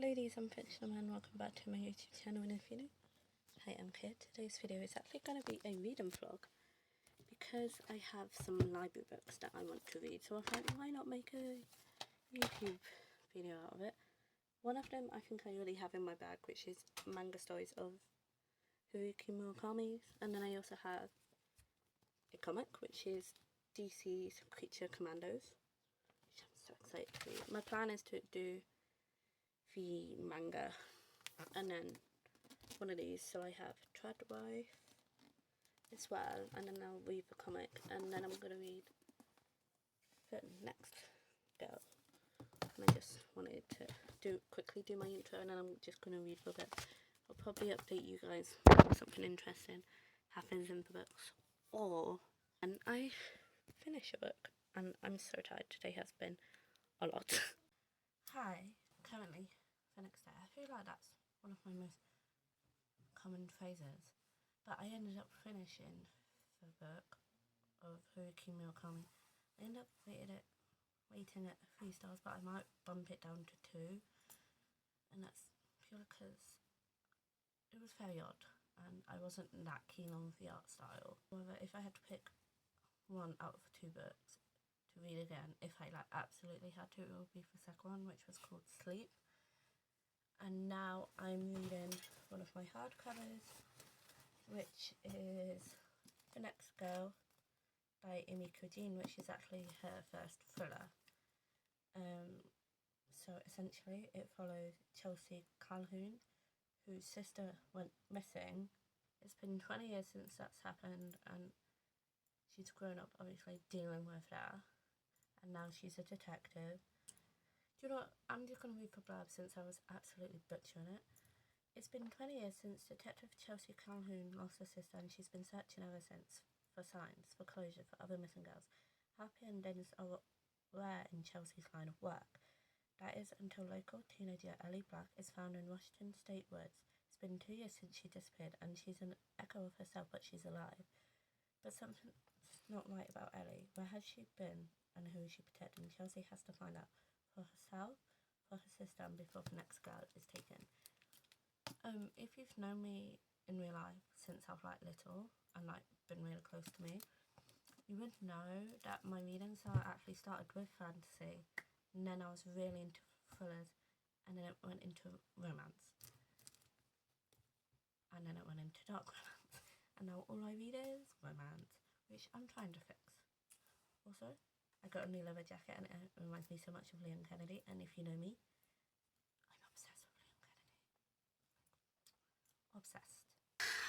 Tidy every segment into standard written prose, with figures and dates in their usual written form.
Ladies and gentlemen, welcome back to my YouTube channel, and if you're new, hi, I'm Kit. Today's video is actually going to be a reading vlog because I have some library books that I want to read, so I thought, why not make a YouTube video out of it. One of them I think I already have in my bag, which is Manga Stories of Haruki Murakami, and then I also have a comic, which is DC's Creature Commandos, which I'm so excited to read. My plan is to do the manga and then one of these, so I have Tradwife as well, and then I'll read the comic, and then I'm going to read the next girl. And I just wanted to quickly do my intro, and then I'm just going to read for a bit. I'll probably update you guys when something interesting happens in the books, or and I finish a book, and I'm so tired. Today has been a lot. Hi, currently the next day. I feel like that's one of my most common phrases, but I ended up finishing the book of Haruki Murakami. I ended up rating it 3 stars, but I might bump it down to 2, and that's purely because it was very odd and I wasn't that keen on the art style. However, if I had to pick one out of 2 books to read again, if I absolutely had to, it would be the second one, which was called Sleep. And now I'm reading one of my hardcovers, which is The Next Girl by Emiko Jean, which is actually her first thriller. So essentially it follows Chelsea Calhoun, whose sister went missing. It's been 20 years since that's happened, and she's grown up obviously dealing with that, and now she's a detective. Do you know what? I'm just going to read the blurb since I was absolutely butchering it. It's been 20 years since Detective Chelsea Calhoun lost her sister, and she's been searching ever since for signs, for closure, for other missing girls. Happy endings are rare in Chelsea's line of work. That is until local teenager Ellie Black is found in Washington State woods. It's been 2 years since she disappeared, and she's an echo of herself, but she's alive. But something's not right about Ellie. Where has she been, and who is she protecting? Chelsea has to find out. For herself, for her sister, and before the next girl is taken. If you've known me in real life since I was little and been really close to me, you would know that my readings actually started with fantasy, and then I was really into thrillers, and then it went into romance, and then it went into dark romance, and now all I read is romance, which I'm trying to fix. Also, I got a new leather jacket, and it reminds me so much of Leon Kennedy, and if you know me, I'm obsessed with Leon Kennedy. Obsessed.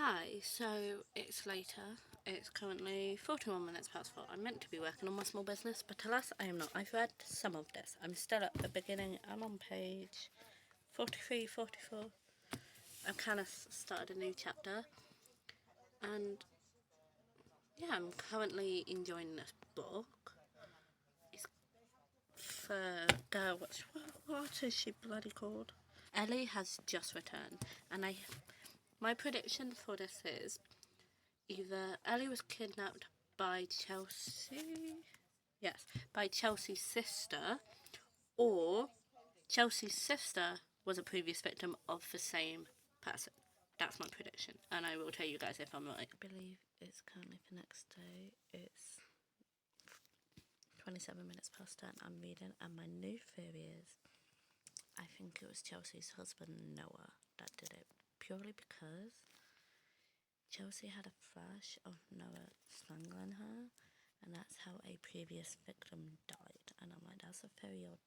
Hi, so it's later. It's currently 41 minutes past 4. I'm meant to be working on my small business, but alas, I am not. I've read some of this. I'm still at the beginning. I'm on page 43, 44. I've kind of started a new chapter, and yeah, I'm currently enjoying this book. Girl, what is she bloody called? Ellie has just returned, and my prediction for this is either Ellie was kidnapped by Chelsea, yes, by Chelsea's sister, or Chelsea's sister was a previous victim of the same person. That's my prediction, and I will tell you guys if I'm right. I believe it's currently the next day. It's 27 minutes past 10. I'm reading, and my new theory is I think it was Chelsea's husband Noah that did it, purely because Chelsea had a flash of Noah strangling her, and that's how a previous victim died. And I'm like, that's a very odd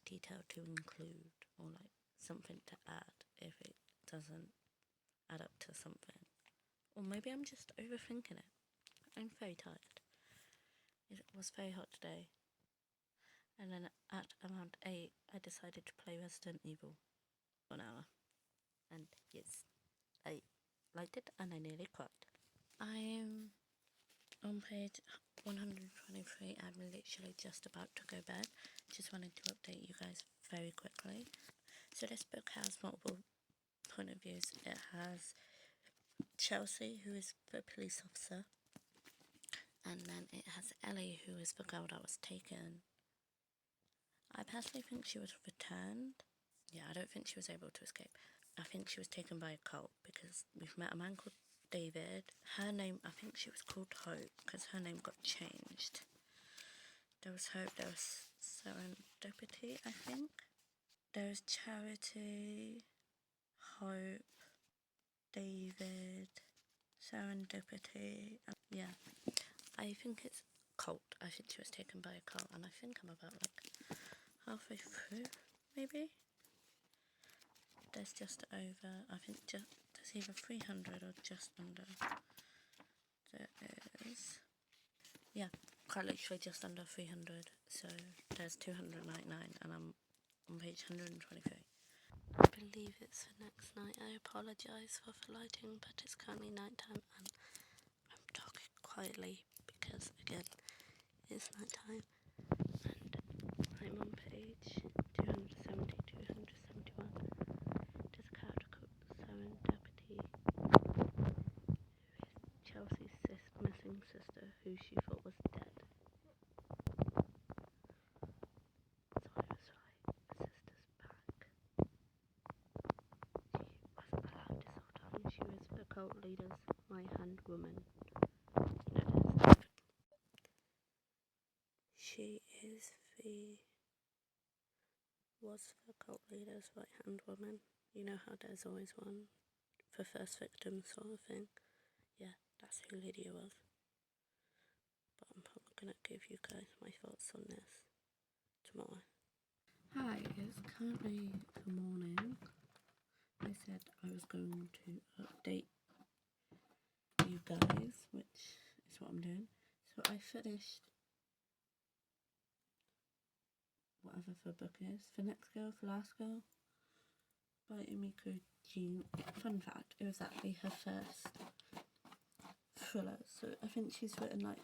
detail to include, or something to add if it doesn't add up to something. Or maybe I'm just overthinking it. I'm very tired. It was very hot today, and then at around 8 I decided to play Resident Evil for an hour, and yes, I liked it and I nearly cried. I'm on page 123. I'm literally just about to go bed. Just wanted to update you guys very quickly. So this book has multiple point of views. It has Chelsea, who is the police officer, and then it has Ellie, who is the girl that was taken. I personally think she was returned, Yeah, I don't think she was able to escape. I think she was taken by a cult because we've met a man called David. Her name, I think she was called Hope because her name got changed. There was Hope, there was Serendipity, I think. There was Charity, Hope, David, Serendipity. Yeah, I think it's cult. I think she was taken by a cult, and I think I'm about like halfway through, maybe. There's just over, I think there's either 300 or just under. There is, yeah, quite literally just under 300. So there's 299, and I'm on page 123. I believe it's for next night. I apologise for the lighting, but it's currently night time and I'm talking quietly because, again, it's night time. And I'm on page 270, 271. There's a character called Serendipity, who is Chelsea's missing sister, who she thought was dead. So I was right, the sister's back. She wasn't allowed this whole time. She was the cult leader's right-hand woman. She was the cult leader's right-hand woman. You know how there's always one for first victim sort of thing. Yeah, that's who Lydia was. But I'm probably gonna give you guys my thoughts on this tomorrow. Hi, it's currently the morning. I said I was going to update you guys, which is what I'm doing. So I finished whatever the book is. The Next Girl, The Last Girl by Umiko Jean. Fun fact, it was actually her first thriller. So I think she's written like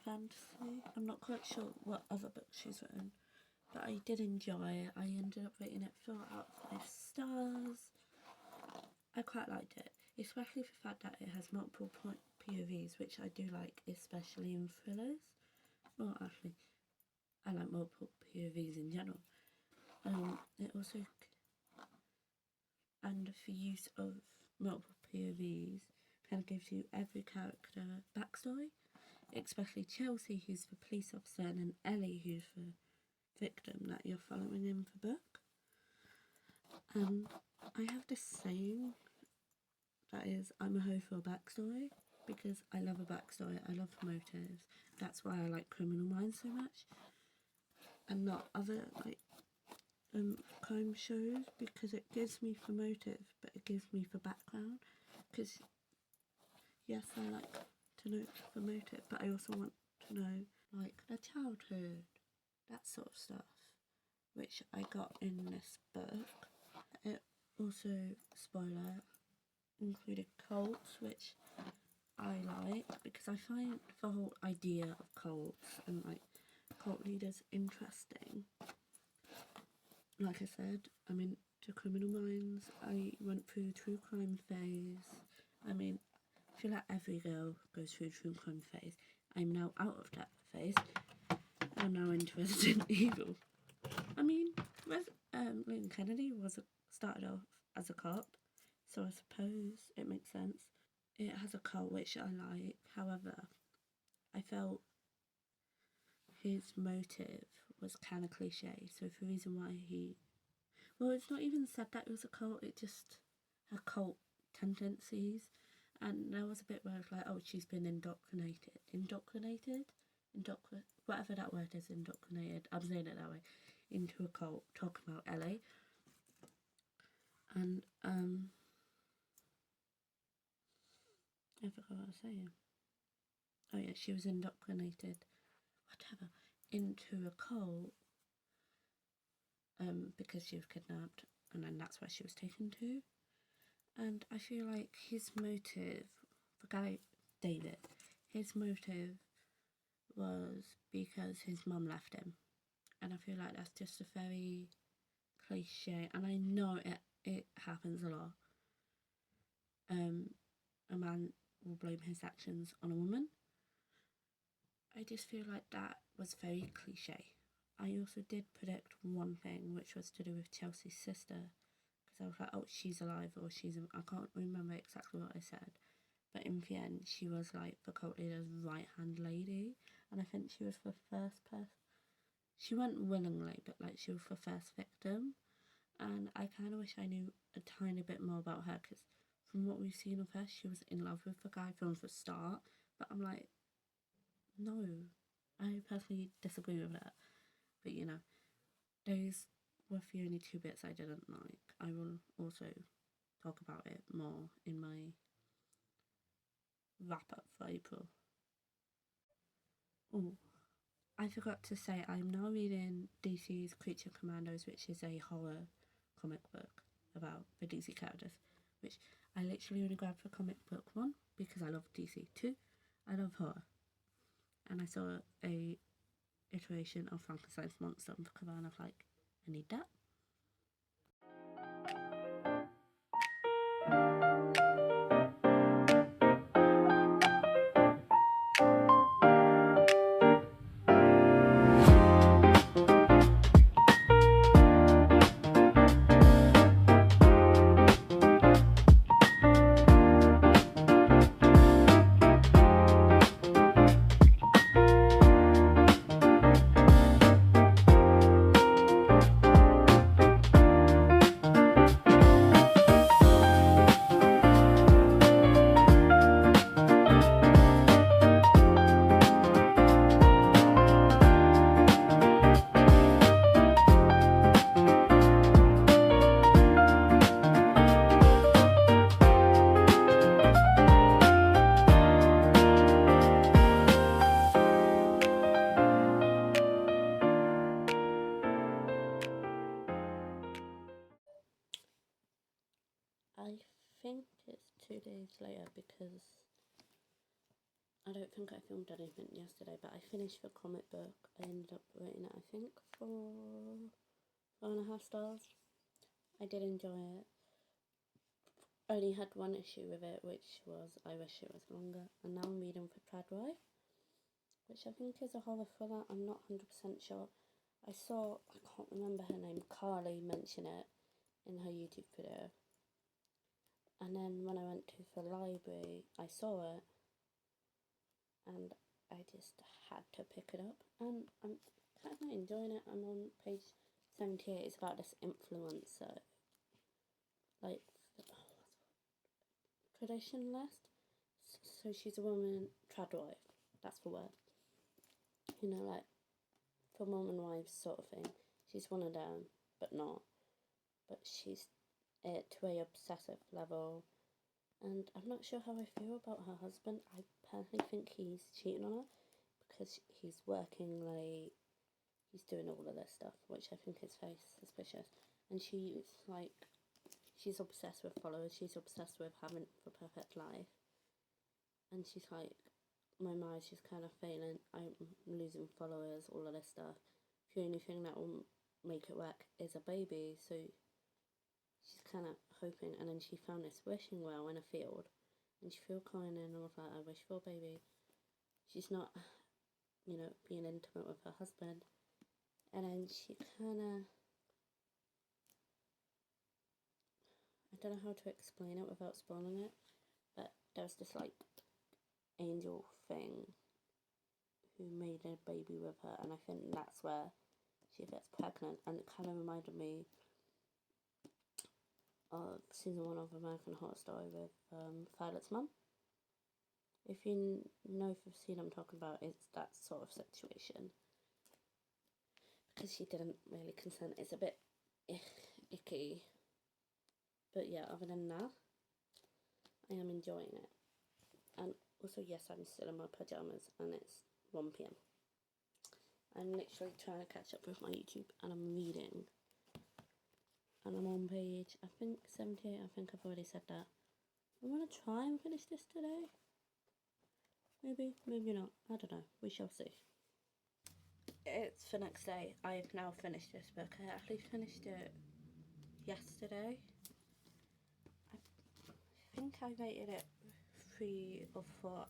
fantasy. I'm not quite sure what other books she's written, but I did enjoy it. I ended up rating it 4 out of 5 stars. I quite liked it, especially the fact that it has multiple POVs, which I do like, especially in thrillers. Well, actually, I like multiple POVs in general. It also, and the use of multiple POVs kind of gives you every character backstory, especially Chelsea, who's the police officer, and then Ellie, who's the victim that you're following in the book. I have this saying that is, I'm a hoe for a backstory, because I love a backstory, I love motives. That's why I like Criminal Minds so much, and not other like crime shows, because it gives me the motive, but it gives me the background. Because yes, I like to know the motive, but I also want to know like the childhood, that sort of stuff, which I got in this book. It also, spoiler, included cults, which I like because I find the whole idea of cults and like cult leaders interesting. Like I said, I'm into Criminal Minds. I went through true crime phase. I mean, I feel like every girl goes through true crime phase. I'm now out of that phase. I'm now into Resident Evil. I mean, Lincoln Kennedy started off as a cop, so I suppose it makes sense. It has a cult, which I like. However, I felt his motive was kind of cliche. So the reason why well, it's not even said that it was a cult. It just had cult tendencies, and there was a bit where I was like, oh, she's been indoctrinated, whatever that word is, indoctrinated. I'm saying it that way, into a cult. Talking about Ellie, and I forgot what I was saying. Oh yeah, she was indoctrinated, whatever, into a cult, because she was kidnapped, and then that's where she was taken to. And I feel like his motive, the guy David, his motive was because his mum left him, and I feel like that's just a very cliche, and I know it happens a lot. A man will blame his actions on a woman. I just feel like that was very cliche I also did predict one thing, which was to do with Chelsea's sister, because I was like, oh, she's alive, or I can't remember exactly what I said, but in the end, she was like the cult leader's right-hand lady, and I think she was the first person. She went willingly, but like she was the first victim, and I kind of wish I knew a tiny bit more about her, because from what we've seen of her, she was in love with the guy from the start, but I'm like, no, I personally disagree with that. But you know, those were the only two bits I didn't like. I will also talk about it more in my wrap up for April. Oh, I forgot to say I'm now reading DC's Creature Commandos, which is a horror comic book about the DC characters, which I literally only grabbed for comic book one because I love DC. Two, I love horror. And I saw a iteration of Frankenstein's monster on the cover and I was like, I need that. I think it's 2 days later because I don't think I filmed anything yesterday, but I finished the comic book. I ended up rating it, I think, 4.5 stars. I did enjoy it. Only had one issue with it, which was I wish it was longer. And now I'm reading for Tradwife, which I think is a horror thriller. I'm not 100% sure. I can't remember her name, Carly, mention it in her YouTube video. And then when I went to the library, I saw it, and I just had to pick it up. And I'm kind of enjoying it. I'm on page 78. It's about this influencer, like, traditionalist. So she's a woman, Tradwife, that's the word. You know, like, for mum and wives sort of thing. She's one of them, but not. But she's to a obsessive level. And I'm not sure how I feel about her husband. I personally think he's cheating on her because he's working late. He's doing all of this stuff, which I think is very suspicious. And she's obsessed with followers. She's obsessed with having the perfect life. And she's like, my marriage is kind of failing. I'm losing followers, all of this stuff. The only thing that will make it work is a baby. So she's kind of hoping, and then she found this wishing well in a field, and she feel crying, and I was like, I wish for a baby. She's not, you know, being intimate with her husband, and then she kind of, I don't know how to explain it without spoiling it, but there's this like angel thing who made a baby with her, and I think that's where she gets pregnant, and it kind of reminded me of season 1 of American Horror Story with Violet's mum. If you know the scene I'm talking about, it's that sort of situation. Because she didn't really consent. It's a bit icky. But yeah, other than that, I am enjoying it. And also, yes, I'm still in my pyjamas and it's 1 PM. I'm literally trying to catch up with my YouTube and I'm reading. And I'm on page, I think, 78. I think I've already said that. I'm going to try and finish this today. Maybe, maybe not. I don't know. We shall see. It's the next day. I have now finished this book. I actually finished it yesterday. I think I rated it 3 or 4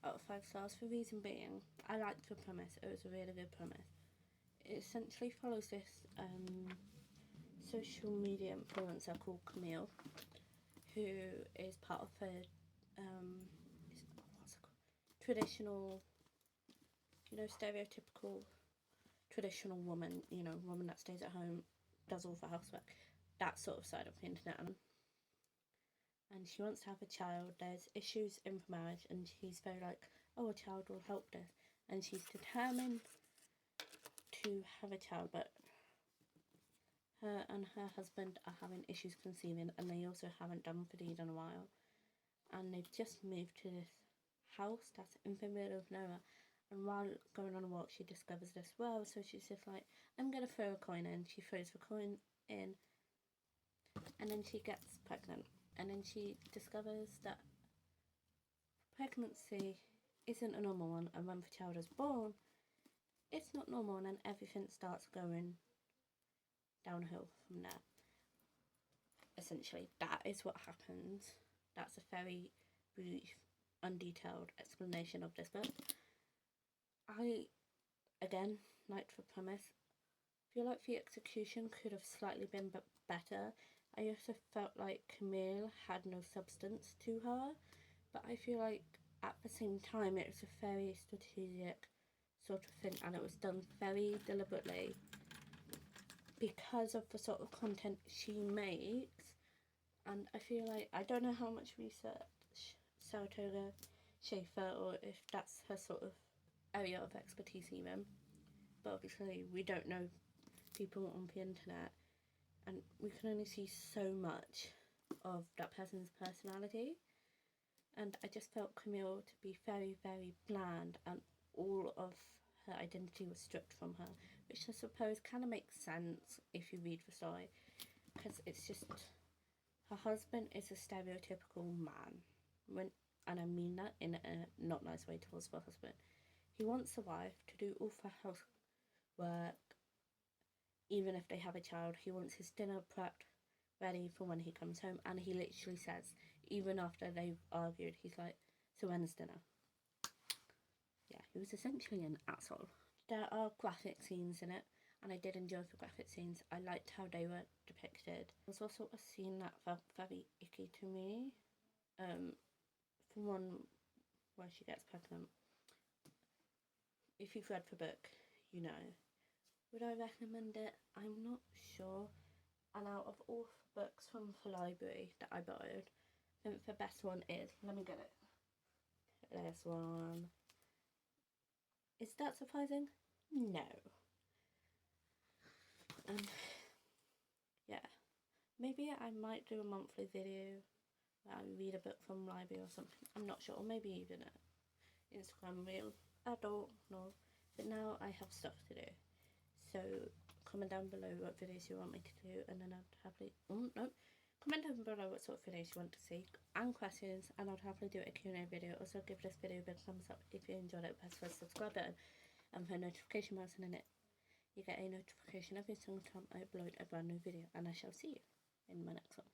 out of 5 stars. For reason being, I liked the premise. It was a really good premise. essentially follows this social media influencer called Camille, who is part of a what's it called? Traditional, stereotypical traditional woman, woman that stays at home, does all the housework, that sort of side of the internet. And she wants to have a child. There's issues in the marriage, and she's very like, oh, a child will help this. And she's determined to have a child, but her and her husband are having issues conceiving, and they also haven't done for deed in a while. And they've just moved to this house that's in the middle of nowhere. And while going on a walk, she discovers this well. So she's just like, I'm going to throw a coin in. She throws the coin in, and then she gets pregnant. And then she discovers that pregnancy isn't a normal one. And when the child is born, it's not normal. And then everything starts going downhill from there. Essentially, that is what happens. That's a very brief, undetailed explanation of this book. I, again, liked the premise. Feel like the execution could have slightly been better. I also felt like Camille had no substance to her, but I feel like at the same time it was a very strategic sort of thing, and it was done very deliberately because of the sort of content she makes. And I feel like, I don't know how much research Saratoga Schaefer, or if that's her sort of area of expertise even, but obviously we don't know people on the internet, and we can only see so much of that person's personality. And I just felt Camille to be very, very bland, and all of her identity was stripped from her, which I suppose kind of makes sense if you read the story, because it's just, her husband is a stereotypical man, and I mean that in a not nice way towards the husband. He wants a wife to do all the housework, even if they have a child. He wants his dinner prepped, ready for when he comes home, and he literally says, even after they've argued, he's like, so when's dinner? Yeah, he was essentially an asshole. There are graphic scenes in it, and I did enjoy the graphic scenes. I liked how they were depicted. There's also a scene that felt very icky to me. For one, where she gets pregnant. If you've read the book, you know. Would I recommend it? I'm not sure. And out of all the books from the library that I borrowed, I think the best one is, let me get it. This one. Is that surprising? No. Yeah. Maybe I might do a monthly video where I read a book from library or something. I'm not sure. Or maybe even an Instagram reel. I don't know. But now I have stuff to do. So comment down below what videos you want me to do, and then I'd happily, comment down below what sort of videos you want to see and questions, and I'd happily do a Q&A video. Also give this video a big thumbs up if you enjoyed it. Press the subscribe button and the notification button in it. You get a notification every single time I upload a brand new video, and I shall see you in my next one.